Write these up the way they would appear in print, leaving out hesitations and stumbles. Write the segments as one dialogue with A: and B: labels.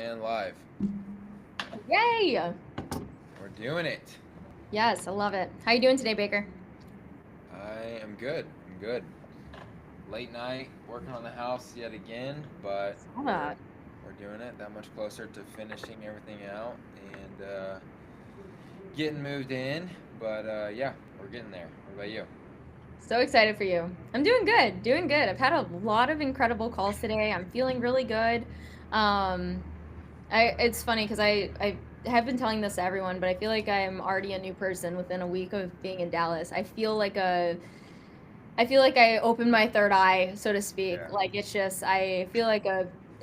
A: and live.
B: Yay!
A: We're doing it.
B: Yes, I love it. How you doing today, Baker?
A: I am good. I'm good. Late night, working on the house yet again, but
B: Saw
A: we're
B: that.
A: we're doing it. That much closer to finishing everything out and getting moved in. But yeah, we're getting there. What about you?
B: So excited for you. I'm doing good, doing good. I've had a lot of incredible calls today. I'm feeling really good. Um, it's funny because I have been telling this to everyone, but I feel like I'm already a new person within a week of being in Dallas. I feel like I opened my third eye, so to speak.
A: Yeah.
B: Like it's just I feel like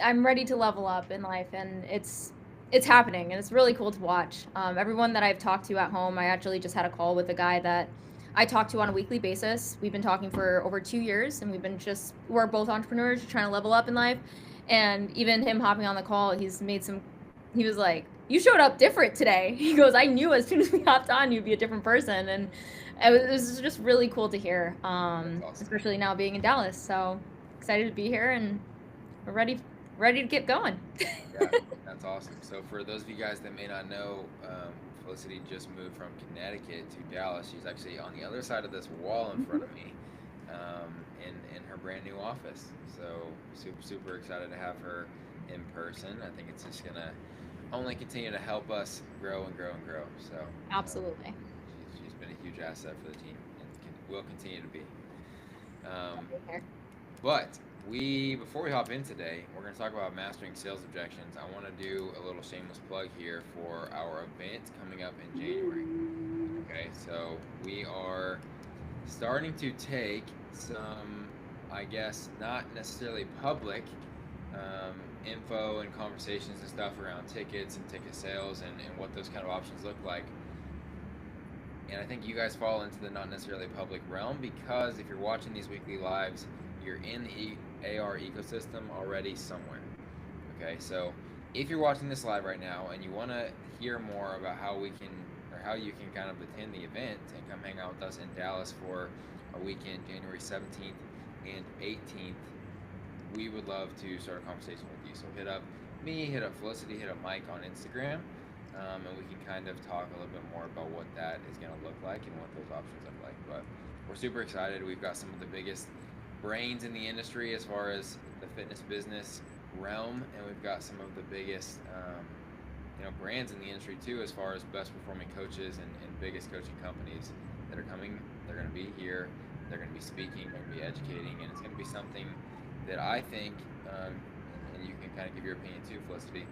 B: I'm ready to level up in life, and it's happening, and it's really cool to watch. Everyone that I've talked to at home, I actually just had a call with a guy that I talk to on a weekly basis. We've been talking for over 2 years, and we're both entrepreneurs trying to level up in life. And even him hopping on the call, he was like, "You showed up different today." He goes, "I knew as soon as we hopped on, you'd be a different person." And it was just really cool to hear,
A: That's awesome.
B: especially now being in Dallas. So excited to be here, and we're ready to get going.
A: Yeah, that's awesome. So for those of you guys that may not know, Felicity just moved from Connecticut to Dallas. She's actually on the other side of this wall in front of me, in her brand new office. So super excited to have her in person. I think it's just gonna only continue to help us grow and grow and grow. So
B: Absolutely.
A: she's been a huge asset for the team and will continue to be. Um,
B: Here.
A: but before we hop in today, we're going to talk about mastering sales objections. I want to do a little shameless plug here for our event coming up in January. Okay, so we are starting to take some, I guess, not necessarily public info and conversations and stuff around tickets and ticket sales and what those kind of options look like. And I think you guys fall into the not necessarily public realm because if you're watching these weekly lives, you're in the AR ecosystem already somewhere. Okay, so if you're watching this live right now and you want to hear more about how we can or how you can kind of attend the event and come hang out with us in Dallas for a weekend, January 17th and 18th, we would love to start a conversation with you. So hit up me, hit up Felicity, hit up Mike on Instagram, and we can kind of talk a little bit more about what that is going to look like and what those options look like. But we're super excited. We've got some of the biggest brains in the industry as far as the fitness business realm, and we've got some of the biggest brands in the industry too as far as best performing coaches and biggest coaching companies that are coming. They're going to be here, they're going to be speaking, they're going to be educating, and it's going to be something that I think, and you can kind of give your opinion too, Felicity,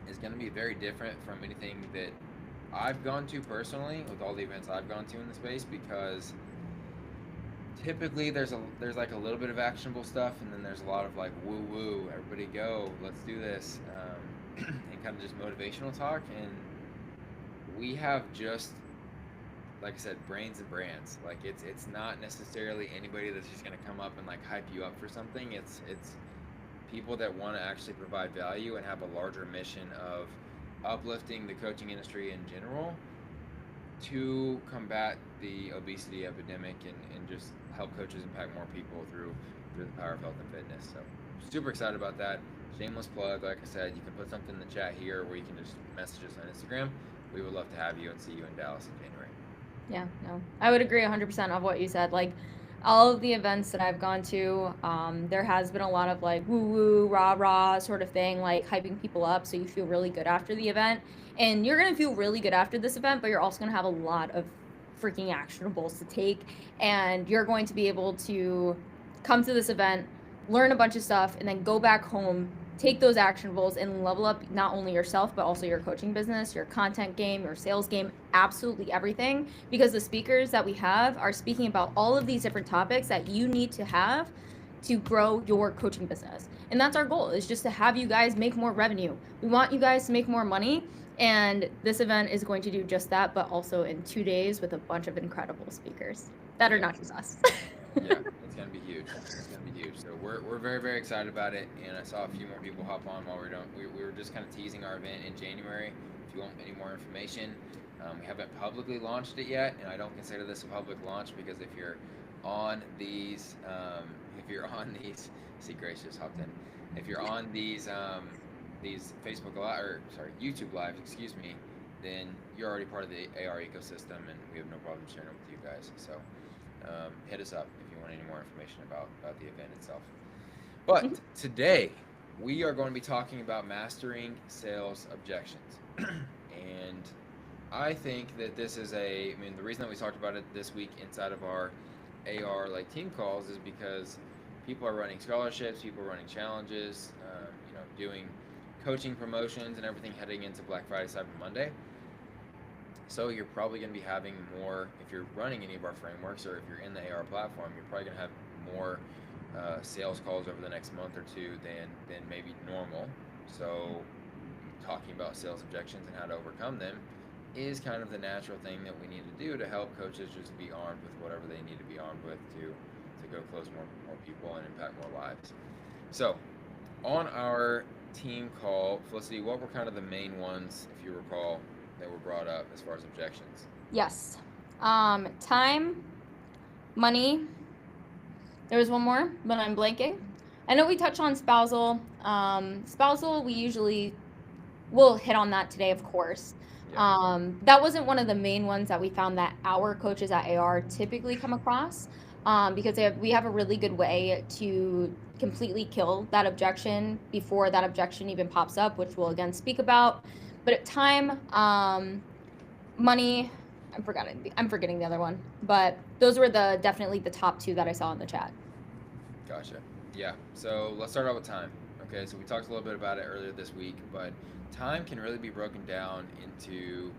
A: is going to be very different from anything that I've gone to personally with all the events I've gone to in the space, because typically there's like a little bit of actionable stuff, and then there's a lot of like woo woo, everybody go, let's do this, and kind of just motivational talk. And we have just, like I said, brains and brands. Like it's not necessarily anybody that's just gonna come up and like hype you up for something. It's people that want to actually provide value and have a larger mission of uplifting the coaching industry in general to combat the obesity epidemic and just help coaches impact more people through the power of health and fitness. So super excited about that. Shameless plug, like I said, you can put something in the chat here, or you can just message us on Instagram. We would love to have you and see you in Dallas in January.
B: Yeah, no, I would agree 100% of what you said. Like all of the events that I've gone to, there has been a lot of like woo woo, rah rah sort of thing, like hyping people up so you feel really good after the event. And you're gonna feel really good after this event, but you're also gonna have a lot of freaking actionables to take, and you're going to be able to come to this event, learn a bunch of stuff, and then go back home, take those actionables and level up not only yourself but also your coaching business, your content game, your sales game, absolutely everything, because the speakers that we have are speaking about all of these different topics that you need to have to grow your coaching business. And that's our goal, is just to have you guys make more revenue. We want you guys to make more money, and this event is going to do just that, but also in 2 days with a bunch of incredible speakers that are
A: Yeah.
B: not just us.
A: Yeah, it's gonna be huge. It's gonna be huge. So we're very excited about it. And I saw a few more people hop on while we are doing. We were just kind of teasing our event in January. If you want any more information, we haven't publicly launched it yet, and I don't consider this a public launch because if you're on these, see, Grace just hopped in. If you're on these Facebook Live, or sorry, YouTube Lives, excuse me, then you're already part of the AR ecosystem, and we have no problem sharing it with you guys. So hit us up if you want any more information about the event itself. But today we are going to be talking about mastering sales objections, and I think that this is I mean, the reason that we talked about it this week inside of our AR like team calls is because people are running scholarships, people are running challenges, doing coaching promotions and everything heading into Black Friday, Cyber Monday. So you're probably going to be having more, if you're running any of our frameworks or if you're in the AR platform, you're probably going to have more sales calls over the next month or two than maybe normal. So talking about sales objections and how to overcome them is kind of the natural thing that we need to do to help coaches just be armed with whatever they need to be armed with to go close more people and impact more lives. So on our team call, Felicity, what were kind of the main ones, if you recall, that were brought up as far as objections?
B: Yes. Time, money. There was one more, but I'm blanking. I know we touched on spousal. Spousal, we usually will hit on that today, of course.
A: Yeah.
B: That wasn't one of the main ones that we found that our coaches at AR typically come across, because we have a really good way to completely kill that objection before that objection even pops up, which we'll again speak about. But at time, money, I'm forgetting the other one, but those were definitely the top two that I saw in the chat.
A: Gotcha. Yeah. So let's start out with time. Okay. So we talked a little bit about it earlier this week, but time can really be broken down into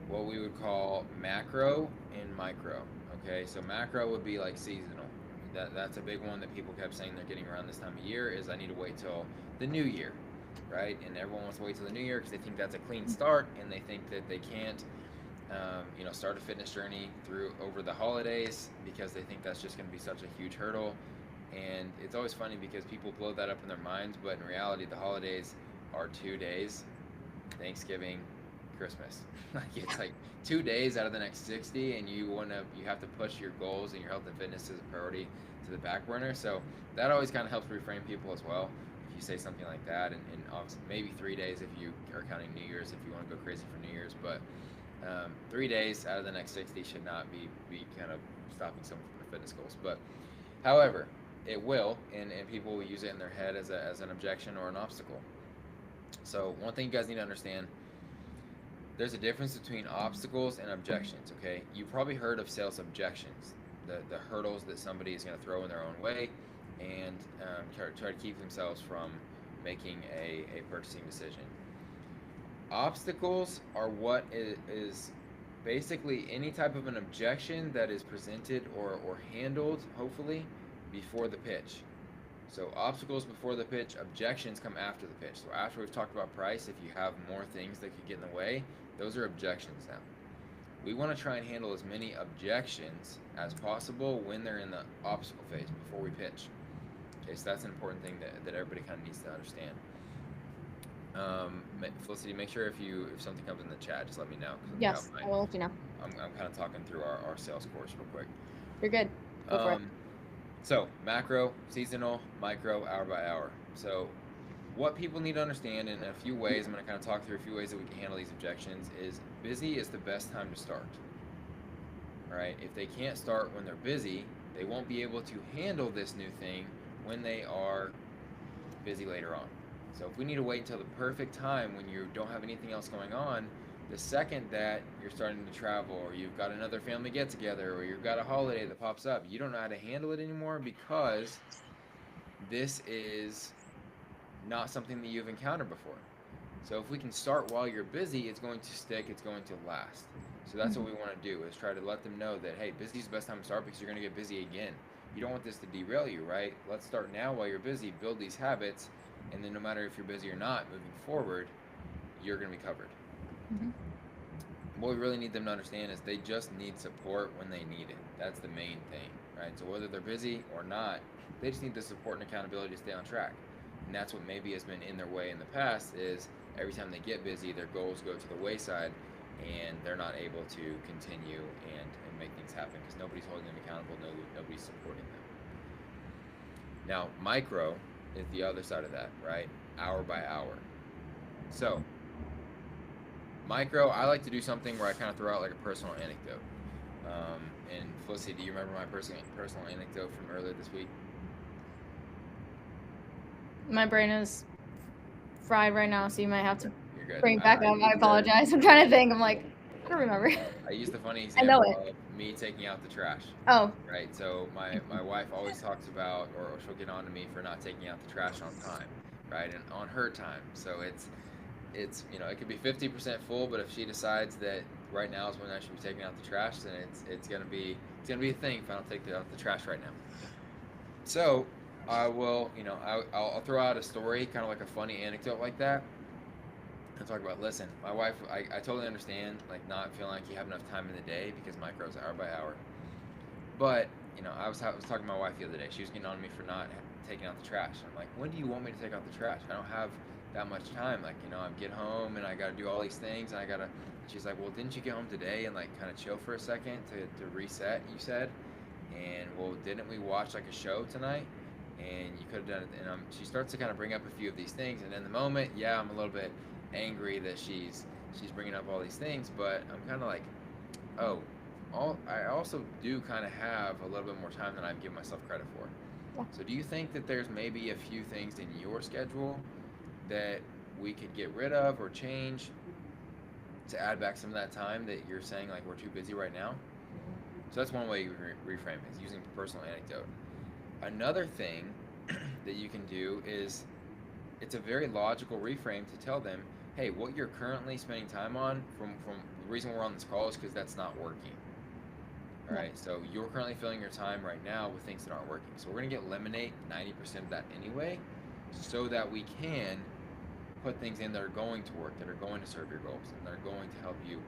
A: what we would call macro and micro. Okay. So macro would be like seasonal. That's a big one that people kept saying they're getting around this time of year is I need to wait till the new year, right? And everyone wants to wait till the new year because they think that's a clean start and they think that they can't start a fitness journey over the holidays because they think that's just going to be such a huge hurdle. And it's always funny because people blow that up in their minds, but in reality, the holidays are 2 days: Thanksgiving, Christmas. Like it's like 2 days out of the next 60, and you have to push your goals and your health and fitness as a priority to the back burner. So that always kind of helps reframe people as well. If you say something like that, and obviously maybe 3 days if you are counting New Year's, if you want to go crazy for New Year's, but 3 days out of the next 60 should not be kind of stopping someone from their fitness goals. But however, it will, and people will use it in their head as an objection or an obstacle. So one thing you guys need to understand, there's a difference between obstacles and objections, okay? You've probably heard of sales objections, the hurdles that somebody is going to throw in their own way and try to keep themselves from making a purchasing decision. Obstacles are what is basically any type of an objection that is presented or handled, hopefully, before the pitch. So obstacles before the pitch, objections come after the pitch. So after we've talked about price, if you have more things that could get in the way, those are objections now. We want to try and handle as many objections as possible when they're in the obstacle phase before we pitch. Okay, so that's an important thing that everybody kind of needs to understand. Felicity, make sure if something comes in the chat, just let me know.
B: Yes, I will let you know.
A: I'm kind of talking through our sales course real quick.
B: You're good. Go for it.
A: So macro, seasonal, micro, hour by hour. So what people need to understand in a few ways, I'm going to kind of talk through a few ways that we can handle these objections, is busy is the best time to start. All right, if they can't start when they're busy, they won't be able to handle this new thing when they are busy later on. So if we need to wait until the perfect time when you don't have anything else going on, the second that you're starting to travel or you've got another family get together or you've got a holiday that pops up, you don't know how to handle it anymore because this is not something that you've encountered before. So if we can start while you're busy, it's going to stick, it's going to last. So that's what we want to do, is try to let them know that, hey, busy is the best time to start because you're going to get busy again. You don't want this to derail you, right? Let's start now while you're busy, build these habits, and then no matter if you're busy or not, moving forward, you're going to be covered. Mm-hmm. What we really need them to understand is they just need support when they need it. That's the main thing, right? So whether they're busy or not, they just need the support and accountability to stay on track. And that's what maybe has been in their way in the past, is every time they get busy, their goals go to the wayside and they're not able to continue and make things happen because nobody's holding them accountable, nobody's supporting them. Now, micro is the other side of that, right? Hour by hour. So, micro, I like to do something where I kind of throw out like a personal anecdote. And Felicity, do you remember my personal anecdote from earlier this week?
B: My brain is fried right now, so you might have to
A: You're good.
B: bring it back up. I
A: used
B: apologize. I'm trying to think. I'm like, I don't remember.
A: I used the funny
B: I know
A: example
B: it.
A: of me taking out the trash.
B: Oh,
A: Right. So my wife always talks about, or she'll get on to me for not taking out the trash on time, right, and on her time. So it's it could be 50% full, but if she decides that right now is when I should be taking out the trash, then it's gonna be a thing if I don't take out the trash right now. So I will, I'll throw out a story, kind of like a funny anecdote like that, and talk about, listen, my wife, I totally understand, like, not feeling like you have enough time in the day because micros hour by hour. But I was talking to my wife the other day. She was getting on me for not taking out the trash. I'm like, when do you want me to take out the trash? I don't have that much time. Like, I get home and I got to do all these things, and I gotta. She's like, well, didn't you get home today and like kind of chill for a second to reset? You said, and well, didn't we watch like a show tonight? And you could have done it. And she starts to kind of bring up a few of these things, and in the moment, yeah, I'm a little bit angry that she's bringing up all these things, but I'm kind of like, oh, I also do kind of have a little bit more time than I've given myself credit for.
B: yeah.
A: So do you think that there's maybe a few things in your schedule that we could get rid of or change to add back some of that time that you're saying like we're too busy right now? So that's one way you reframe it, is using personal anecdote. Another thing that you can do is, it's a very logical reframe to tell them, hey, what you're currently spending time on, from the reason we're on this call is because that's not working. All right, so you're currently filling your time right now with things that aren't working. So we're gonna eliminate 90% of that anyway, so that we can put things in that are going to work, that are going to serve your goals, and that are going to help you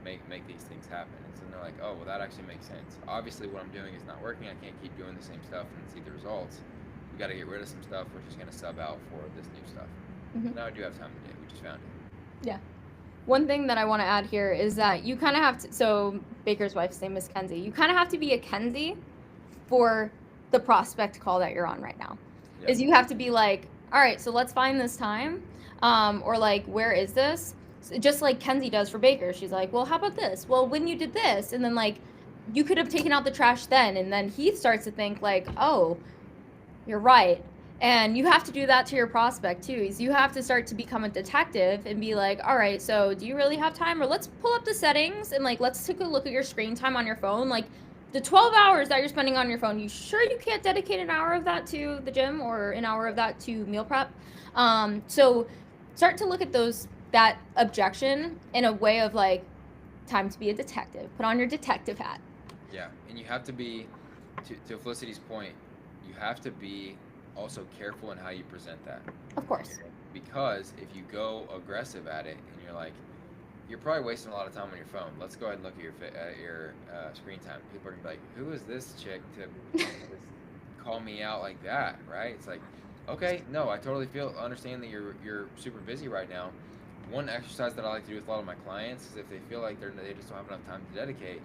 A: make these things happen. And so they're like, oh, well, that actually makes sense. Obviously, what I'm doing is not working. I can't keep doing the same stuff and see the results. We got to get rid of some stuff. We're just gonna sub out for this new stuff.
B: Mhm.
A: Now I do have time today. We just found it.
B: Yeah. One thing that I want to add here is that you kind of have to. So Baker's wife's name is Kenzie. You kind of have to be a Kenzie for the prospect call that you're on right now.
A: Yep.
B: Is you have to be like, all right, so let's find this time, or like, where is this? So just like Kenzie does for Baker. She's like, well, how about this? Well, when you did this, and then like, you could have taken out the trash then, and then he starts to think like, oh, you're right. And you have to do that to your prospect too. Is you have to start to become a detective and be like, all right, so do you really have time? Or let's pull up the settings and like, let's take a look at your screen time on your phone. Like the 12 hours that you're spending on your phone, you sure you can't dedicate an hour of that to the gym or an hour of that to meal prep? So start to look at that objection in a way of like, time to be a detective. Put on your detective hat.
A: Yeah, and you have to be, to Felicity's point, you have to be also careful in how you present that.
B: Of course.
A: Because if you go aggressive at it and you're like, you're probably wasting a lot of time on your phone. Let's go ahead and look at your screen time. People are gonna be like, who is this chick to call me out like that, right? It's like, okay, no, I totally understand that you're super busy right now. One exercise that I like to do with a lot of my clients is, if they feel like they just don't have enough time to dedicate,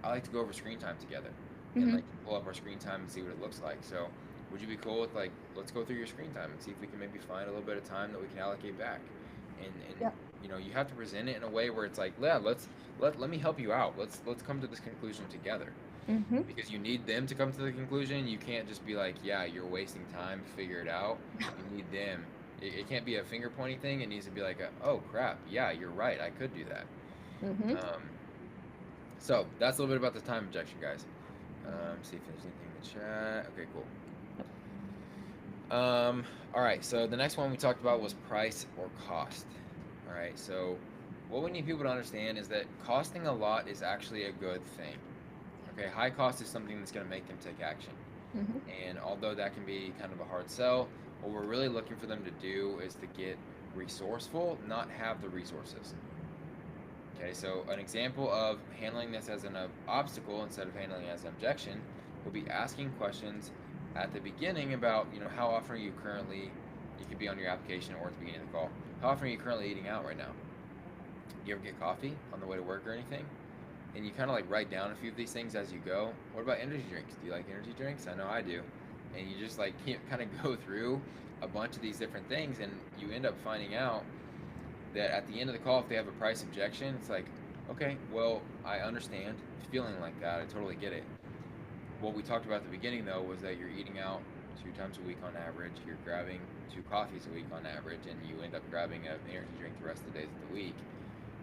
A: I like to go over screen time together and like pull up our screen time and see what it looks like. So would you be cool with like, let's go through your screen time and see if we can maybe find a little bit of time that we can allocate back? And
B: Yep.
A: You have to present it in a way where it's like, yeah, let me help you out. Let's come to this conclusion together. Because you need them to come to the conclusion. You can't just be like, yeah, you're wasting time, figure it out. You need them. It can't be a finger pointing thing. It needs to be like, oh crap, yeah, you're right, I could do that. So that's a little bit about the time objection, guys. See if there's anything in the chat. Okay, cool. All right, so the next one we talked about was price or cost. All right, so what we need people to understand is that costing a lot is actually a good thing. Okay, high cost is something that's going to make them take action. And although that can be kind of a hard sell, what we're really looking for them to do is to get resourceful, not have the resources. Okay, so an example of handling this as an obstacle instead of handling it as an objection will be asking questions at the beginning about, how often are you currently, you could be on your application or at the beginning of the call, how often are you currently eating out right now? Do you ever get coffee on the way to work or anything? And you kind of like write down a few of these things as you go. What about energy drinks? Do you like energy drinks? I know I do. And you just like kind of go through a bunch of these different things, and you end up finding out that at the end of the call, if they have a price objection, it's like, okay, well, I understand feeling like that. I totally get it. What we talked about at the beginning, though, was that you're eating out 2 times a week on average. You're grabbing 2 coffees a week on average, and you end up grabbing an energy drink the rest of the days of the week.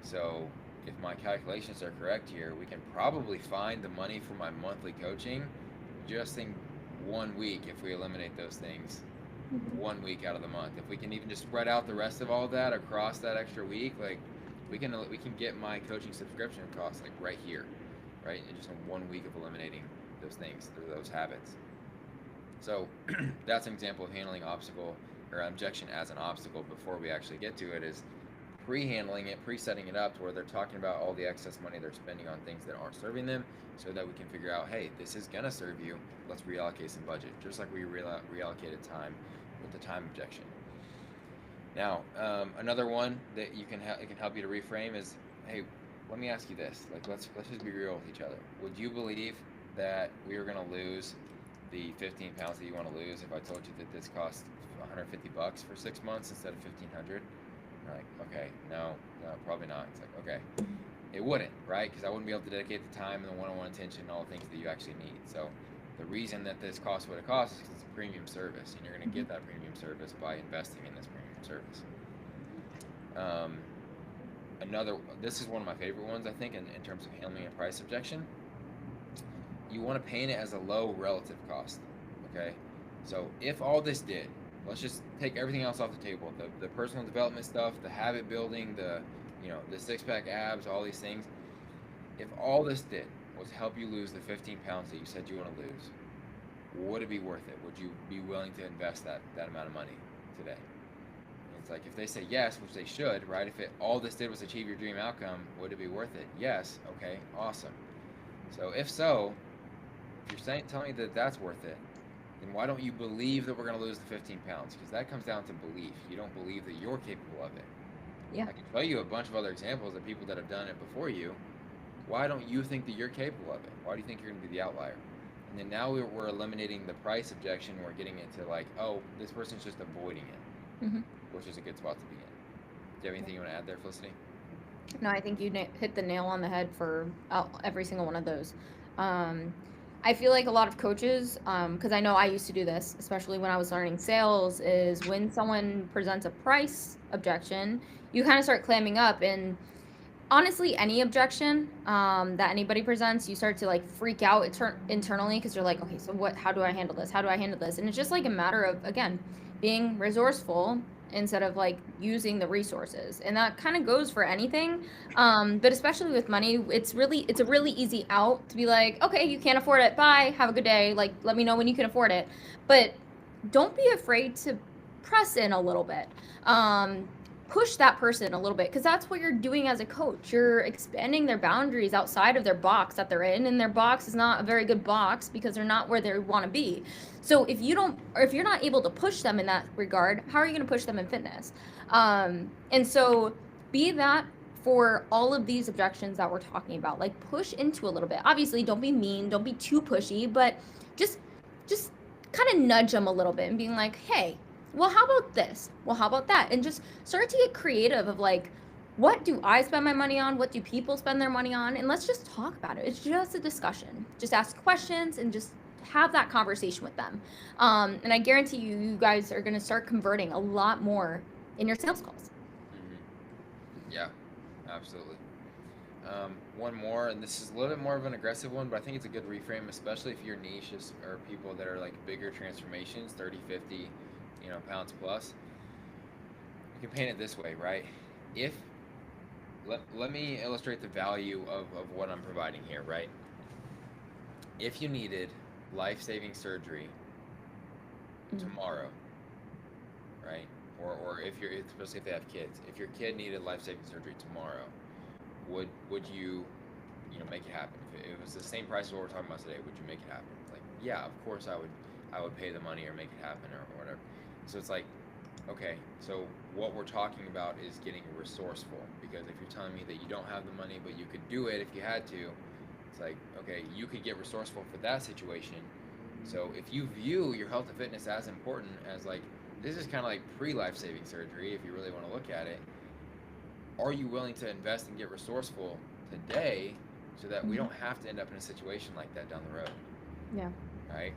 A: So if my calculations are correct here, we can probably find the money for my monthly coaching just in 1 week if we eliminate those things. 1 week out of the month. If we can even just spread out the rest of all of that across that extra week, like we can get my coaching subscription costs like right here, right? In just in 1 week of eliminating those things, those habits. So that's an example of handling obstacle or objection as an obstacle before we actually get to it, is pre-handling it, pre-setting it up to where they're talking about all the excess money they're spending on things that aren't serving them, so that we can figure out, hey, this is gonna serve you, let's reallocate some budget, just like we reallocated time with the time objection. Now, another one that it can help you to reframe is, hey, let me ask you this, like let's just be real with each other. Would you believe that we are gonna lose the 15 pounds that you want to lose if I told you that this costs $150 for 6 months instead of 1,500? You're like, okay, no, probably not. It's like, okay, it wouldn't, right? Because I wouldn't be able to dedicate the time and the one-on-one attention and all the things that you actually need. So the reason that this costs what it costs is because it's a premium service, and you're going to get that premium service by investing in this premium service. This is one of my favorite ones, I think, in terms of handling a price objection. You want to paint it as a low relative cost, okay? So if all this did, let's just take everything else off the table, the personal development stuff, the habit building, the six-pack abs, all these things. If all this did was help you lose the 15 pounds that you said you want to lose, would it be worth it? Would you be willing to invest that amount of money today? And it's like, if they say yes, which they should, right? If all this did was achieve your dream outcome, would it be worth it? Yes. Okay, awesome. So if so, if you're telling me that that's worth it, then why don't you believe that we're going to lose the 15 pounds? Because that comes down to belief. You don't believe that you're capable of it.
B: Yeah.
A: I can tell you a bunch of other examples of people that have done it before you. Why don't you think that you're capable of it? Why do you think you're going to be the outlier? And then now we're eliminating the price objection. We're getting it to like, oh, this person's just avoiding it, which is a good spot to begin. Do you have anything you want to add there, Felicity?
B: No, I think you hit the nail on the head for every single one of those. I feel like a lot of coaches, because I know I used to do this, especially when I was learning sales, is when someone presents a price objection, you kind of start clamming up. And honestly, any objection that anybody presents, you start to like freak out internally, because you're like, okay, so how do I handle this? How do I handle this? And it's just like a matter of, again, being resourceful instead of like using the resources. And that kind of goes for anything, but especially with money, it's a really easy out to be like, okay, you can't afford it, bye, have a good day, like let me know when you can afford it. But don't be afraid to press in a little bit, push that person a little bit, because that's what you're doing as a coach. You're expanding their boundaries outside of their box that they're in, and their box is not a very good box because they're not where they want to be. So if you're not able to push them in that regard, how are you going to push them in fitness? And so be that for all of these objections that we're talking about. Like, push into a little bit. Obviously, don't be mean, don't be too pushy, but just kind of nudge them a little bit and being like, hey, well, how about this? Well, how about that? And just start to get creative of like, what do I spend my money on? What do people spend their money on? And let's just talk about it. It's just a discussion. Just ask questions and just have that conversation with them. And I guarantee you guys are going to start converting a lot more in your sales calls.
A: Yeah, absolutely. One more, and this is a little bit more of an aggressive one, but I think it's a good reframe, especially if your niche are people that are like bigger transformations, 30, 50, pounds plus. You can paint it this way, right? Let me illustrate the value of what I'm providing here, right? If you needed life-saving surgery tomorrow, right? Or especially if they have kids, if your kid needed life-saving surgery tomorrow, would you make it happen? If it was the same price as what we're talking about today, would you make it happen? Like, yeah, of course I would pay the money or make it happen or whatever. So it's like, okay, so what we're talking about is getting resourceful, because if you're telling me that you don't have the money but you could do it if you had to, it's like, okay, you could get resourceful for that situation. So if you view your health and fitness as important as like, this is kind of like pre-life-saving surgery if you really want to look at it, are you willing to invest and get resourceful today so that we
B: Mhm.
A: don't have to end up in a situation like that down the road,
B: Yeah.
A: right?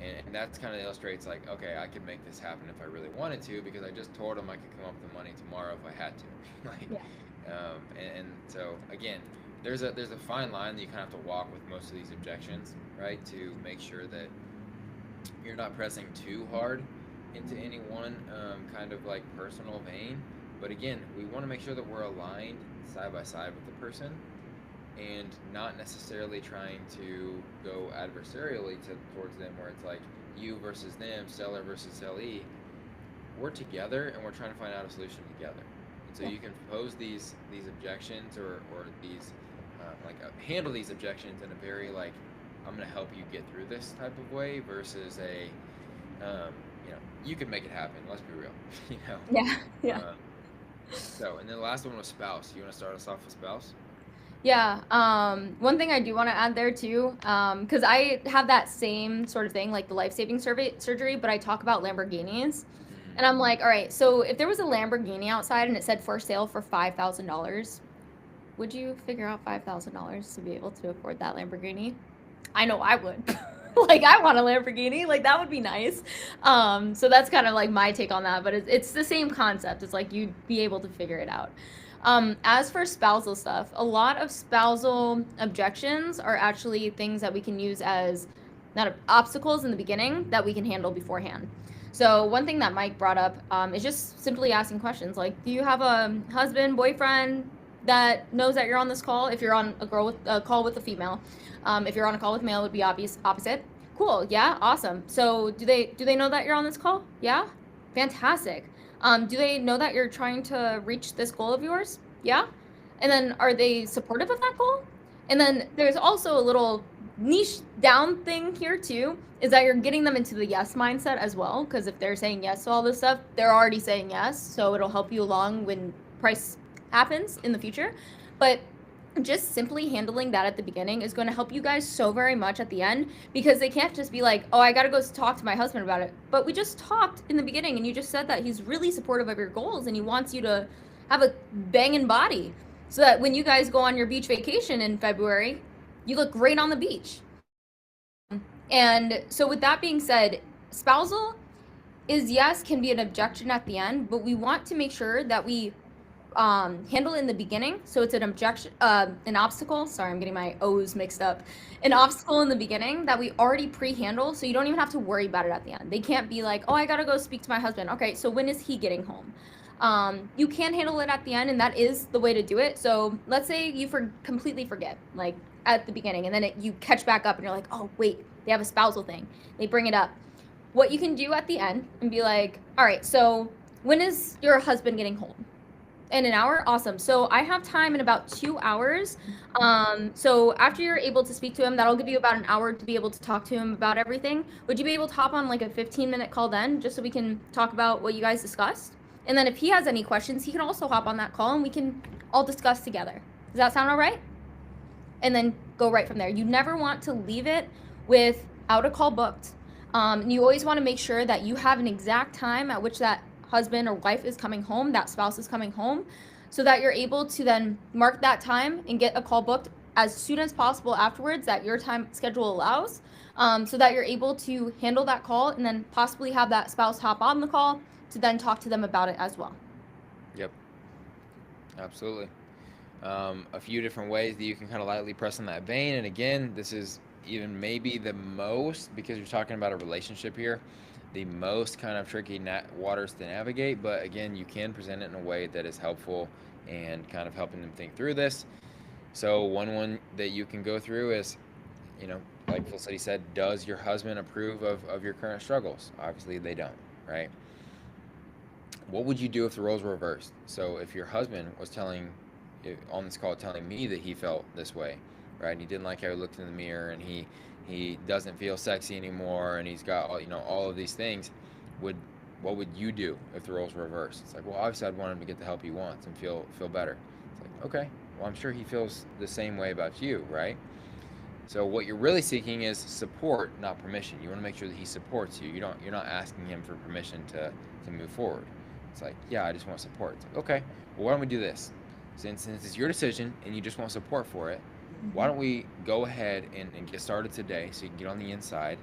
A: And that's kind of illustrates like, okay, I could make this happen if I really wanted to because I just told him I could come up with the money tomorrow if I had to. Like,
B: Yeah.
A: and so again, there's a fine line that you kind of have to walk with most of these objections, right? To make sure that you're not pressing too hard into any one kind of like personal vein. But again, we want to make sure that we're aligned side by side with the person and not necessarily trying to go adversarially towards them where it's like you versus them, seller versus sellee. We're together and we're trying to find out a solution together. And so
B: Yeah.
A: you can pose these objections or these handle these objections in a very like I'm going to help you get through this type of way versus a you know, you can make it happen. Let's be real. you know.
B: Yeah. Yeah.
A: Uh, so and then the last one was spouse. You want to start us off with spouse?
B: Yeah. One thing I do want to add there too, because I have that same sort of thing, like the life-saving surgery, but I talk about Lamborghinis, and I'm like, all right, so if there was a Lamborghini outside and it said for sale for $5,000, would you figure out $5,000 to be able to afford that Lamborghini? I know I would. Like I want a Lamborghini, like that would be nice. So that's kind of like my take on that, but it's the same concept. It's like you'd be able to figure it out. As for spousal stuff, a lot of spousal objections are actually things that we can use as not obstacles in the beginning that we can handle beforehand. So one thing that Mike brought up is just simply asking questions like, do you have a husband, boyfriend that knows that you're on this call? If you're on a call with a female, if you're on a call with male, it would be obvious opposite. Cool. Yeah. Awesome. So do they know that you're on this call? Yeah. Fantastic. Do they know that you're trying to reach this goal of yours? Yeah. And then are they supportive of that goal? And then there's also a little niche down thing here too, is that you're getting them into the yes mindset as well. Because if they're saying yes to all this stuff, they're already saying yes. So it'll help you along when price happens in the future. But just simply handling that at the beginning is going to help you guys so very much at the end, because they can't just be like, oh, I got to go talk to my husband about it. But we just talked in the beginning and you just said that he's really supportive of your goals and he wants you to have a banging body so that when you guys go on your beach vacation in February, you look great on the beach. And so with that being said, spousal is, yes, can be an objection at the end, but we want to make sure that we handle it in the beginning. So it's an objection, an obstacle. Sorry, I'm getting my O's mixed up. An obstacle in the beginning that we already pre-handle, so you don't even have to worry about it at the end. They can't be like, oh, I gotta go speak to my husband. Okay, so when is he getting home? You can handle it at the end, and that is the way to do it. So let's say you completely forget, like at the beginning, and then you catch back up, and you're like, oh wait, they have a spousal thing. They bring it up. What you can do at the end and be like, all right, so when is your husband getting home? In an hour? Awesome. So I have time in about 2 hours. So after you're able to speak to him, that'll give you about an hour to be able to talk to him about everything. Would you be able to hop on like a 15-minute call then, just so we can talk about what you guys discussed? And then if he has any questions, he can also hop on that call and we can all discuss together. Does that sound all right? And then go right from there. You never want to leave it without a call booked. You always want to make sure that you have an exact time at which that husband or wife is coming home, that spouse is coming home, so that you're able to then mark that time and get a call booked as soon as possible afterwards that your time schedule allows, so that you're able to handle that call and then possibly have that spouse hop on the call to then talk to them about it as well.
A: Yep, absolutely. A few different ways that you can kind of lightly press on that vein. And again, this is even maybe the most, because you're talking about a relationship here, the most kind of tricky waters to navigate. But again, you can present it in a way that is helpful and kind of helping them think through this. So one that you can go through is, you know, like Felicity said, does your husband approve of your current struggles? Obviously they don't, right? What would you do if the roles were reversed? So if your husband was on this call telling me that he felt this way, right? And he didn't like how he looked in the mirror, and he doesn't feel sexy anymore, and he's got all of these things. What would you do if the roles were reversed? It's like, well, obviously I'd want him to get the help he wants and feel better. It's like, okay, well, I'm sure he feels the same way about you, right? So what you're really seeking is support, not permission. You want to make sure that he supports you. You're not asking him for permission to move forward. It's like, yeah, I just want support. It's like, okay, well, why don't we do this? since it's your decision and you just want support for it, why
B: Mhm.
A: don't we go ahead and get started today so you can get on the inside?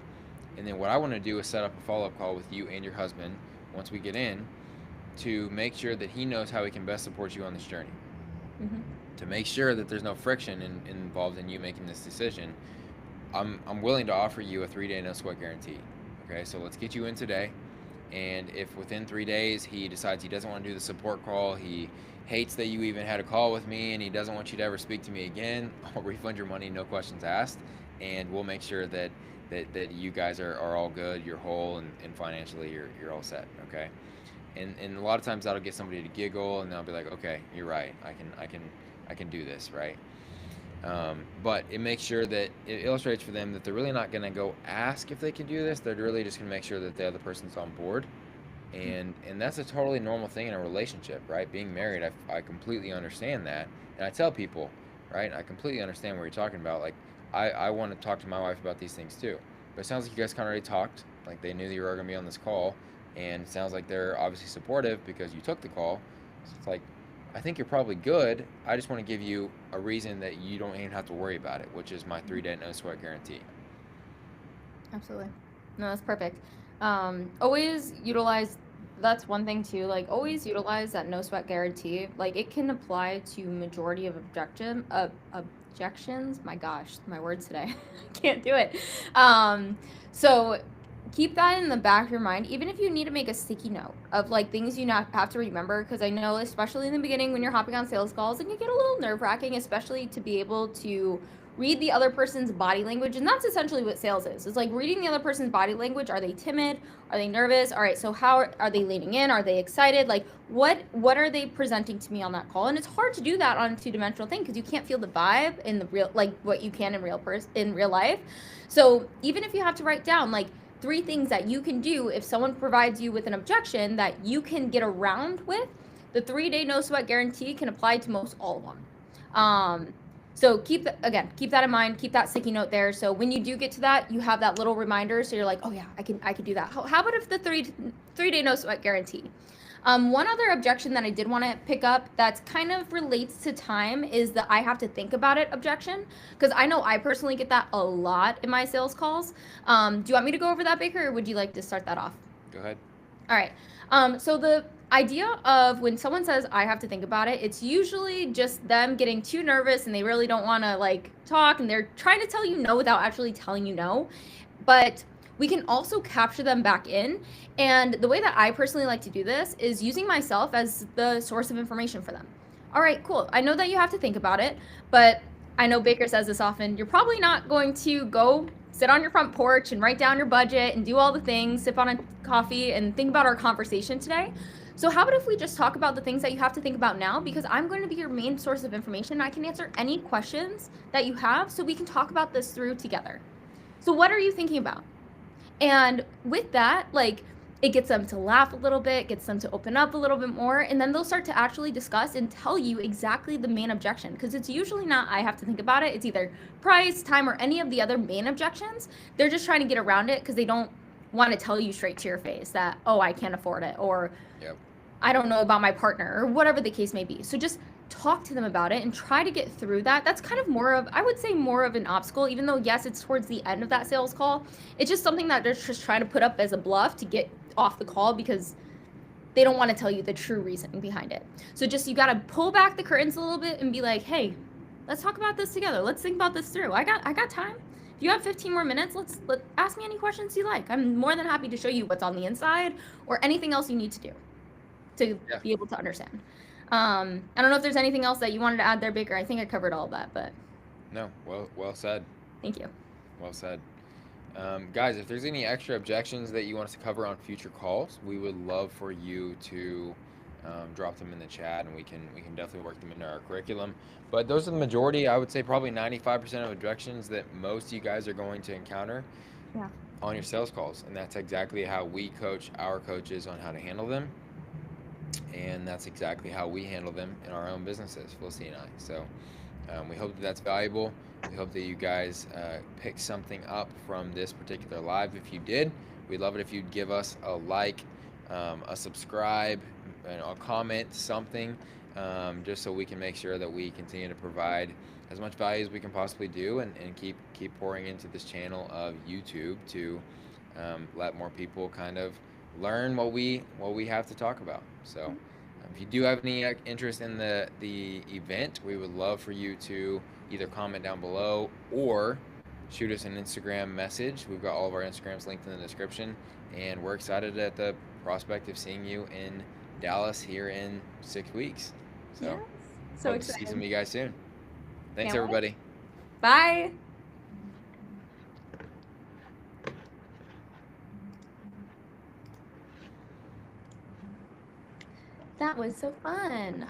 A: And then what I want to do is set up a follow-up call with you and your husband once we get in to make sure that he knows how he can best support you on this journey.
B: Mhm.
A: To make sure that there's no friction involved in you making this decision, I'm willing to offer you a 3-day no sweat guarantee. Okay, so let's get you in today. And if within 3 days he decides he doesn't want to do the support call, he hates that you even had a call with me, and he doesn't want you to ever speak to me again, I'll refund your money, no questions asked, and we'll make sure that you guys are all good, you're whole, and financially you're all set. Okay. And a lot of times that'll get somebody to giggle, and they'll be like, okay, you're right, I can do this, right? But it makes sure that it illustrates for them that they're really not going to go ask if they can do this. They're really just going to make sure that the other person's on board, and that's a totally normal thing in a relationship, right? Being married, I completely understand that, and I tell people, right? I completely understand what you're talking about. Like, I want to talk to my wife about these things too. But it sounds like you guys kind of already talked. Like, they knew that you were going to be on this call, and it sounds like they're obviously supportive because you took the call. So it's like, I think you're probably good. I just want to give you a reason that you don't even have to worry about it, which is my 3-day no sweat guarantee.
B: Absolutely. No, that's perfect. Always utilize, that's one thing too. Like, always utilize that no sweat guarantee. Like, it can apply to majority of objections. My gosh, my words today. I can't do it. So keep that in the back of your mind, even if you need to make a sticky note of like things you not have to remember. Because I know, especially in the beginning when you're hopping on sales calls, and you get a little nerve wracking, especially to be able to read the other person's body language. And that's essentially what sales is. It's like reading the other person's body language. Are they timid? Are they nervous? All right, so how are they leaning in? Are they excited? Like, what are they presenting to me on that call? And it's hard to do that on a two-dimensional thing because you can't feel the vibe in the real, like what you can in real life. So even if you have to write down like 3 things that you can do if someone provides you with an objection that you can get around with, the 3-day no sweat guarantee can apply to most all of them. So keep that in mind. Keep that sticky note there. So when you do get to that, you have that little reminder. So you're like, oh yeah, I can do that. How about if the 3-day no sweat guarantee? One other objection that I did want to pick up that's kind of relates to time is the I have to think about it objection. Because I know I personally get that a lot in my sales calls. Do you want me to go over that, Baker, or would you like to start that off?
A: Go ahead.
B: All right. So the idea of when someone says I have to think about it, it's usually just them getting too nervous and they really don't want to like talk, and they're trying to tell you no without actually telling you no. But we can also capture them back in. And the way that I personally like to do this is using myself as the source of information for them. All right, cool. I know that you have to think about it, but I know Baker says this often. You're probably not going to go sit on your front porch and write down your budget and do all the things, sip on a coffee and think about our conversation today. So how about if we just talk about the things that you have to think about now, because I'm going to be your main source of information. I can answer any questions that you have so we can talk about this through together. So what are you thinking about? And with that, like, it gets them to laugh a little bit, gets them to open up a little bit more, and then they'll start to actually discuss and tell you exactly the main objection. Because it's usually not I have to think about it. It's either price, time, or any of the other main objections. They're just trying to get around it because they don't want to tell you straight to your face that, oh, I can't afford it, or
A: Yep.
B: I don't know about my partner, or whatever the case may be. So just talk to them about it and try to get through that. That's kind of more of, I would say, more of an obstacle, even though, yes, it's towards the end of that sales call. It's just something that they're just trying to put up as a bluff to get off the call because they don't want to tell you the true reasoning behind it. So just, you got to pull back the curtains a little bit and be like, hey, let's talk about this together. Let's think about this through. I got time. If you have 15 more minutes, let ask me any questions you like. I'm more than happy to show you what's on the inside or anything else you need to do to be able to understand. I don't know if there's anything else that you wanted to add there, Baker. I think I covered all of that, but
A: No, well said.
B: thank you.
A: Well said. Guys, if there's any extra objections that you want us to cover on future calls, we would love for you to drop them in the chat, and we can definitely work them into our curriculum. But those are the majority. I would say probably 95% of objections that most of you guys are going to encounter on your sales calls, and that's exactly how we coach our coaches on how to handle them. And that's exactly how we handle them in our own businesses, Felicity and I. So we hope that that's valuable. We hope that you guys pick something up from this particular live. If you did, we'd love it if you'd give us a like, a subscribe, a comment, something. just so we can make sure that we continue to provide as much value as we can possibly do, and keep pouring into this channel of YouTube to let more people kind of learn what we have to talk about. So if you do have any interest in the event, we would love for you to either comment down below or shoot us an Instagram message. We've got all of our Instagrams linked in the description, and we're excited at the prospect of seeing you in Dallas here in 6 weeks. So,
B: Yes. So
A: hope to see some
B: excited.
A: of you guys soon. Thanks,
B: Can't wait.
A: everybody.
B: Bye. That was so fun.